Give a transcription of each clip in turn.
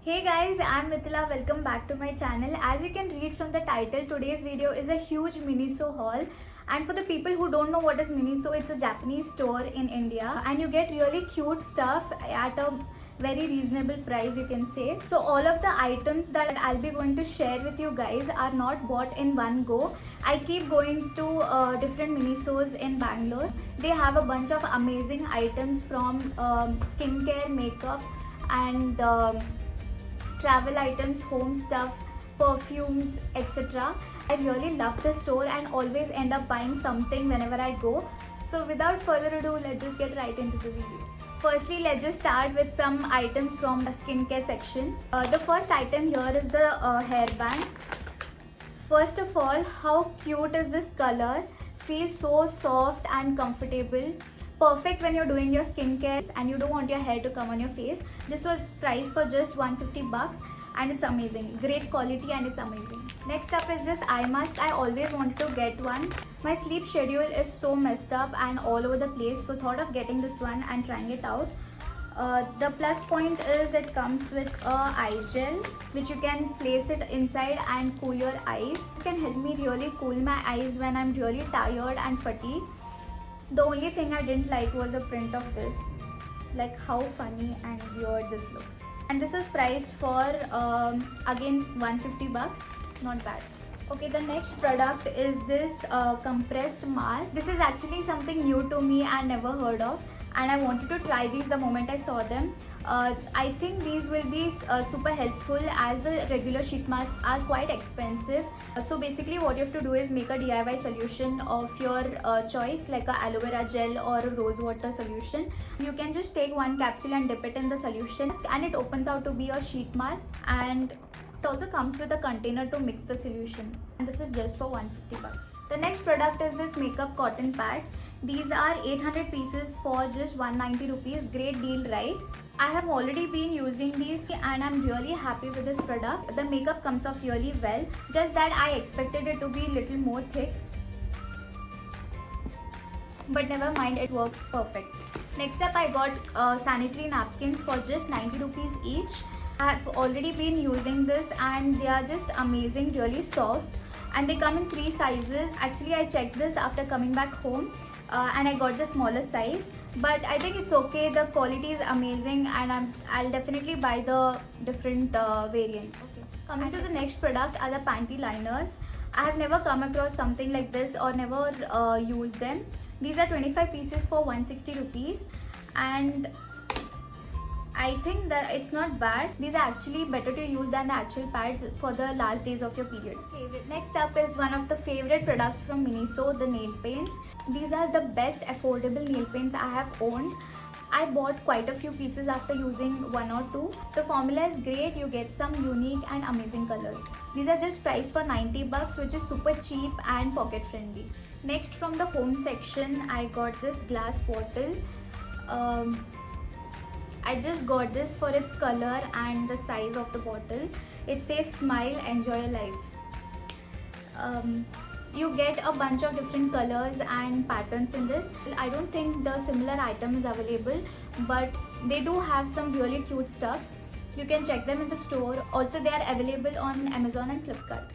Hey guys, I'm Mithila. Welcome back to my channel. As you can read from the title, today's video is a huge Miniso haul. And for the people who don't know what is Miniso, it's a Japanese store in India and you get really cute stuff at a very reasonable price, you can say. So all of the items that I'll be going to share with you guys are not bought in one go. I keep going to different Minisos in Bangalore. They have a bunch of amazing items from skincare, makeup and travel items, home stuff, perfumes, etc. I really love the store and always end up buying something whenever I go. So without further ado, let's just get right into the video. Firstly, let's just start with some items from the skincare section. The first item here is the hairband. First of all, how cute is this color? Feels so soft and comfortable. Perfect when you're doing your skincare and you don't want your hair to come on your face. This was priced for just 150 bucks and it's amazing. Great quality and it's amazing. Next up is this eye mask. I always wanted to get one. My sleep schedule is so messed up and all over the place, so thought of getting this one and trying it out. The plus point is it comes with a eye gel which you can place it inside and cool your eyes. This can help me really cool my eyes when I'm really tired and fatigued. The only thing I didn't like was the print of this, like how funny and weird this looks. And this is priced for again 150 bucks, not bad. Okay, the next product is this compressed mask. This is actually something new to me and never heard of, and I wanted to try these the moment I saw them. I think these will be super helpful as the regular sheet masks are quite expensive. So basically what you have to do is make a DIY solution of your choice, like a aloe vera gel or a rose water solution. You can just take one capsule and dip it in the solution and it opens out to be a sheet mask, and it also comes with a container to mix the solution, and this is just for 150 bucks. The next product is this makeup cotton pads. These are 800 pieces for just 190 rupees. Great deal, right? I have already been using these and I'm really happy with this product. The makeup comes off really well, just that I expected it to be a little more thick, but never mind, it works perfect. Next up, I got sanitary napkins for just 90 rupees each. I have already been using this and they are just amazing, really soft, and they come in 3 sizes. Actually, I checked this after coming back home and I got the smaller size, but I think it's okay. The quality is amazing and I'll definitely buy the different variants. Okay. Coming to the next product are the panty liners. I have never come across something like this or never used them. These are 25 pieces for 160 rupees and I think that it's not bad. These are actually better to use than the actual pads for the last days of your periods. Next up is one of the favorite products from Miniso, the nail paints. These are the best affordable nail paints I have owned. I bought quite a few pieces after using 1 or 2. The formula is great. You get some unique and amazing colors. These are just priced for 90 bucks, which is super cheap and pocket friendly. Next, from the home section, I got this glass bottle. I just got this for its color and the size of the bottle. It says smile, enjoy your life. You get a bunch of different colors and patterns in this. I don't think the similar item is available, but they do have some really cute stuff. You can check them in the store. Also, they are available on Amazon and Flipkart.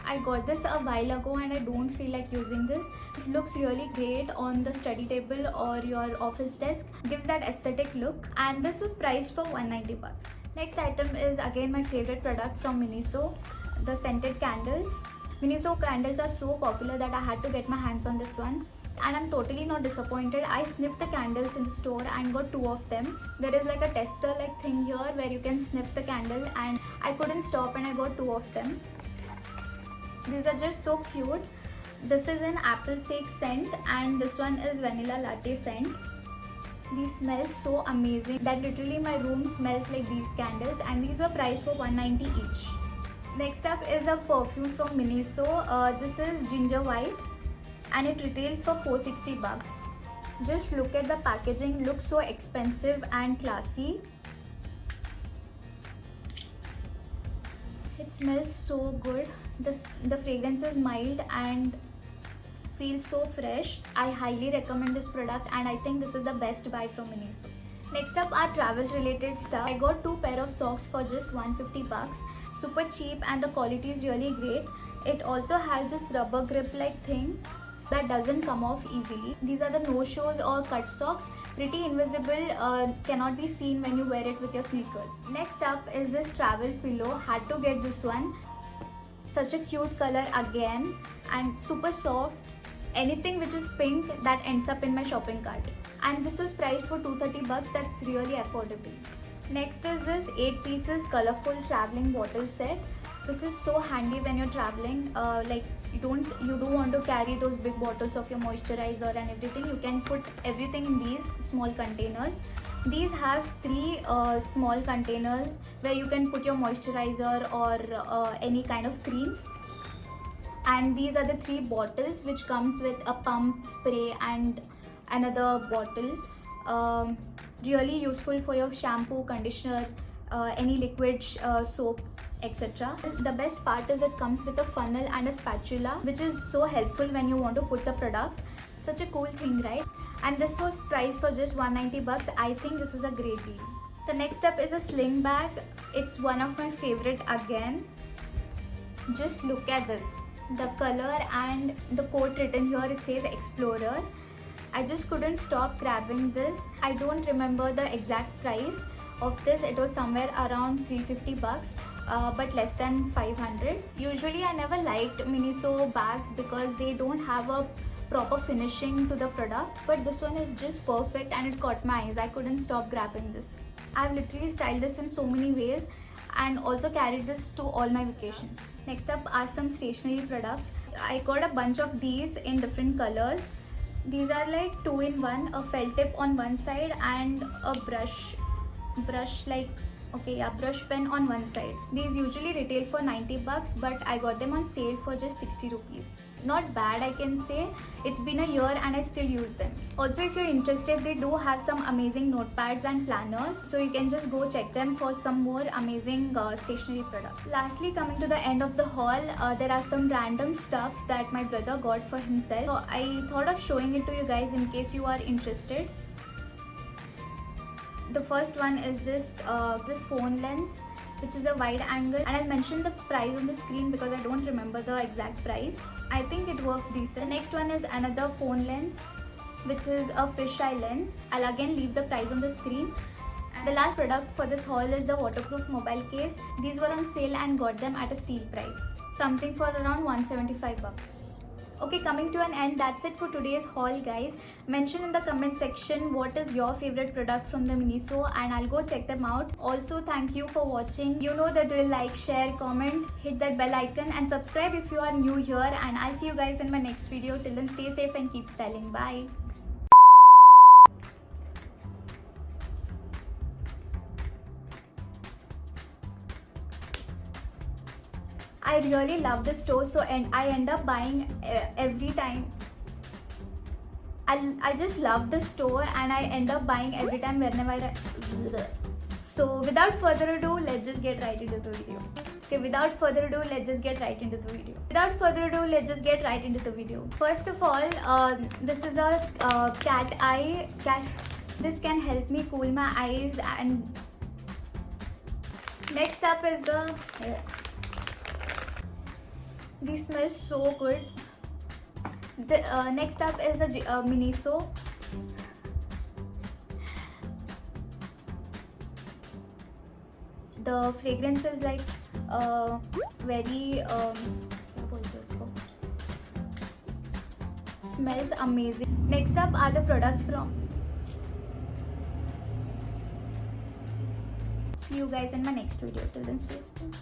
I got this a while ago and I don't feel like using this. It looks really great on the study table or your office desk. Gives that aesthetic look, and this was priced for 190 bucks. Next item is again my favorite product from Miniso, the scented candles. Miniso candles are so popular that I had to get my hands on this one. And I'm totally not disappointed. I sniffed the candles in the store and got 2 of them. There is like a tester like thing here where you can sniff the candle, and I couldn't stop and I got 2 of them. These are just so cute. This is an apple shake scent and this one is vanilla latte scent. These smell so amazing that literally my room smells like these candles, and these were priced for 190 each. Next up is a perfume from Miniso. This is Ginger White and it retails for 460 bucks. Just look at the packaging, looks so expensive and classy. It smells so good. The fragrance is mild and feels so fresh. I highly recommend this product and I think this is the best buy from Miniso. Next up are travel related stuff. I got 2 pair of socks for just 150 bucks. Super cheap and the quality is really great. It also has this rubber grip like thing that doesn't come off easily. These are the no-shows or cut socks. Pretty invisible, cannot be seen when you wear it with your sneakers. Next up is this travel pillow. Had to get this one. Such a cute color again and super soft. Anything which is pink that ends up in my shopping cart. And this is priced for 230 bucks. That's really affordable. Next is this 8 pieces colorful traveling bottle set. This is so handy when you're traveling. Like you don't want to carry those big bottles of your moisturizer and everything. You can put everything in these small containers. These have 3 small containers where you can put your moisturizer or any kind of creams. And these are the 3 bottles which comes with a pump, spray and another bottle. Really useful for your shampoo, conditioner, any liquid soap, etc. The best part is it comes with a funnel and a spatula, which is so helpful when you want to put the product. Such a cool thing, right? And this was priced for just 190 bucks. I think this is a great deal. The next up is a sling bag. It's one of my favorite again. Just look at this. The color and the quote written here, it says Explorer. I just couldn't stop grabbing this. I don't remember the exact price of this. It was somewhere around 350 bucks. But less than 500. Usually I never liked Miniso bags because they don't have a proper finishing to the product, but this one is just perfect and it caught my eyes. I couldn't stop grabbing this. I've literally styled this in so many ways and also carried this to all my vacations. Next up are some stationery products. I got a bunch of these in different colors. These are like 2-in-1, a felt tip on one side and a brush pen on one side. These usually retail for 90 bucks, but I got them on sale for just 60 rupees. Not bad, I can say. It's been a year and I still use them. Also, if you're interested, they do have some amazing notepads and planners, so you can just go check them for some more amazing stationery products. Lastly, coming to the end of the haul, there are some random stuff that my brother got for himself. So I thought of showing it to you guys in case you are interested. The first one is this phone lens, which is a wide angle, and I'll mention the price on the screen because I don't remember the exact price. I think it works decent. The next one is another phone lens, which is a fisheye lens. I'll again leave the price on the screen. And the last product for this haul is the waterproof mobile case. These were on sale and got them at a steal price, something for around 175 bucks. Okay, coming to an end, that's it for today's haul, guys. Mention in the comment section what is your favorite product from the Miniso and I'll go check them out. Also, thank you for watching. You know the drill. Like, share, comment, hit that bell icon and subscribe if you are new here, and I'll see you guys in my next video. Till then, stay safe and keep styling. Bye. I really love the store, so I end up buying every time. I just love the store and I end up buying every time whenever I... So without further ado, let's just get right into the video. Okay, without further ado, let's just get right into the video. First of all, this is a cat eye. This can help me cool my eyes. And next up is the... These smell so good. The next up is the Miniso. The fragrance is like very smells amazing. Next up are the products from. See you guys in my next video. Till then, stay tuned.